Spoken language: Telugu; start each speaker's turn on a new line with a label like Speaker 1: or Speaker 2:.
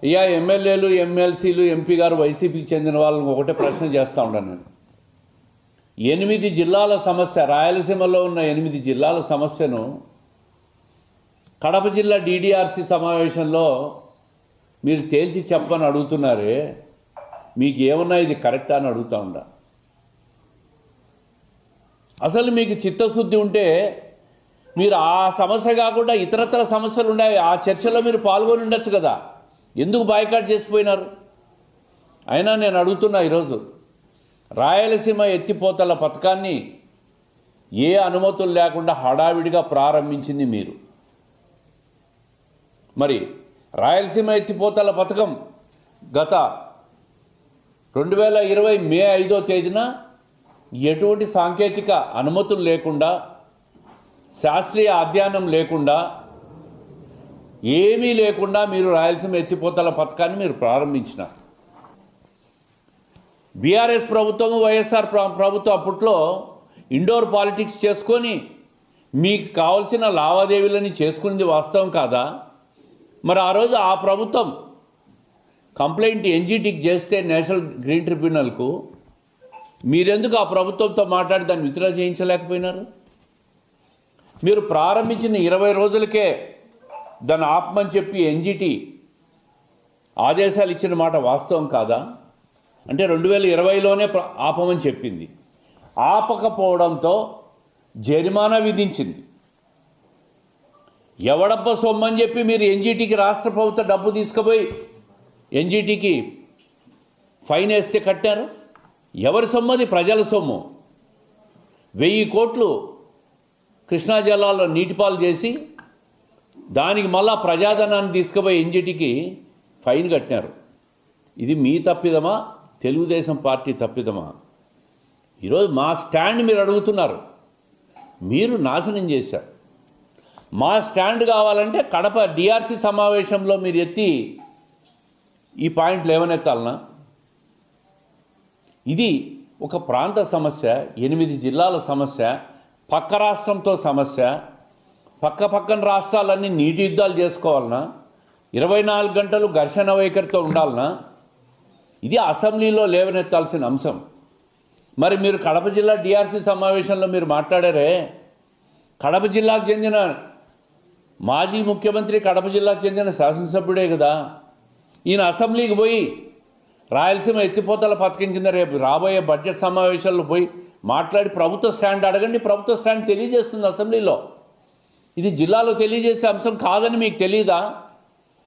Speaker 1: ఇయా ఎమ్మెల్యేలు ఎమ్మెల్సీలు ఎంపీ గారు వైసీపీకి చెందిన వాళ్ళని ఒకటే ప్రశ్న చేస్తూ ఉన్నాను నేను. 8 జిల్లాల సమస్య, రాయలసీమలో ఉన్న 8 జిల్లాల సమస్యను కడప జిల్లా DDRC సమావేశంలో మీరు తేల్చి చెప్పని అడుగుతున్నారే, మీకు ఏమన్నా ఇది కరెక్టా అని అడుగుతూ ఉండా. అసలు మీకు చిత్తశుద్ధి ఉంటే మీరు ఆ సమస్య కాకుండా ఇతరత్ర సమస్యలు ఉన్నాయి, ఆ చర్చలో మీరు పాల్గొని ఉండొచ్చు కదా. ఎందుకు బాయ్కాట్ చేసిపోయినారు? అయినా నేను అడుగుతున్నా, ఈరోజు రాయలసీమ ఎత్తిపోతల పథకాన్ని ఏ అనుమతులు లేకుండా హడావిడిగా ప్రారంభించింది మీరు. మరి రాయలసీమ ఎత్తిపోతల పథకం గత 2020 మే 5వ తేదీన ఎటువంటి సాంకేతిక అనుమతులు లేకుండా, శాస్త్రీయ అధ్యయనం లేకుండా, ఏమీ లేకుండా మీరు రాయలసీమ ఎత్తిపోతల పథకాన్ని మీరు ప్రారంభించినారు. బీఆర్ఎస్ ప్రభుత్వము, వైఎస్ఆర్ ప్రభుత్వం అప్పట్లో ఇండోర్ పాలిటిక్స్ చేసుకొని మీకు కావాల్సిన లావాదేవీలని చేసుకునేది వాస్తవం కాదా? మరి ఆ రోజు ఆ ప్రభుత్వం కంప్లైంట్ NGTకి చేస్తే నేషనల్ గ్రీన్ ట్రిబ్యునల్కు మీరెందుకు ఆ ప్రభుత్వంతో మాట్లాడి దాన్ని విత్డ్రా చేయించలేకపోయినారు? మీరు ప్రారంభించిన 20 రోజులకే దాన్ని ఆపమని చెప్పి NGT ఆదేశాలు ఇచ్చిన మాట వాస్తవం కాదా? అంటే 2020లోనే ఆపమని చెప్పింది. ఆపకపోవడంతో జరిమానా విధించింది. ఎవడబ్బ సొమ్మని చెప్పి మీరు NGTకి రాష్ట్ర ప్రభుత్వ డబ్బు తీసుకుపోయి NGTకి ఫైన్ వేస్తే కట్టారు? ఎవరి సొమ్మది? ప్రజల సొమ్ము. 1000 కోట్లు కృష్ణా జలాల్లో నీటిపాలు చేసి దానికి మళ్ళా ప్రజాధనాన్ని తీసుకుపోయి NGTకి ఫైన్ కట్టారు. ఇది మీ తప్పిదమా, తెలుగుదేశం పార్టీ తప్పిదమా? ఈరోజు మా స్టాండ్ మీరు అడుగుతున్నారు, మీరు నాశనం చేశారు. మా స్టాండ్ కావాలంటే కడప DRC సమావేశంలో మీరు ఎత్తి ఈ పాయింట్లు లేవనెత్తాలనా? ఇది ఒక ప్రాంత సమస్య, 8 జిల్లాల సమస్య, పక్క రాష్ట్రంతో సమస్య, పక్కన రాష్ట్రాలన్నీ నీటి యుద్ధాలు చేసుకోవాలనా? 24 గంటలు ఘర్షణ వైఖరితో ఉండాలనా? ఇది అసెంబ్లీలో లేవనెత్తాల్సిన అంశం. మరి మీరు కడప జిల్లా DRC సమావేశంలో మీరు మాట్లాడారే, కడప జిల్లాకు చెందిన మాజీ ముఖ్యమంత్రి, కడప జిల్లాకు చెందిన శాసనసభ్యుడే కదా. ఈయన అసెంబ్లీకి పోయి రాయలసీమ ఎత్తిపోతల పథకం కింద రేపు రాబోయే బడ్జెట్ సమావేశాల్లో పోయి మాట్లాడి ప్రభుత్వ స్టాండ్ అడగండి. ప్రభుత్వ స్టాండ్ తెలియజేస్తుంది అసెంబ్లీలో. ఇది జిల్లాలో తెలియజేసే అంశం కాదని మీకు తెలియదా?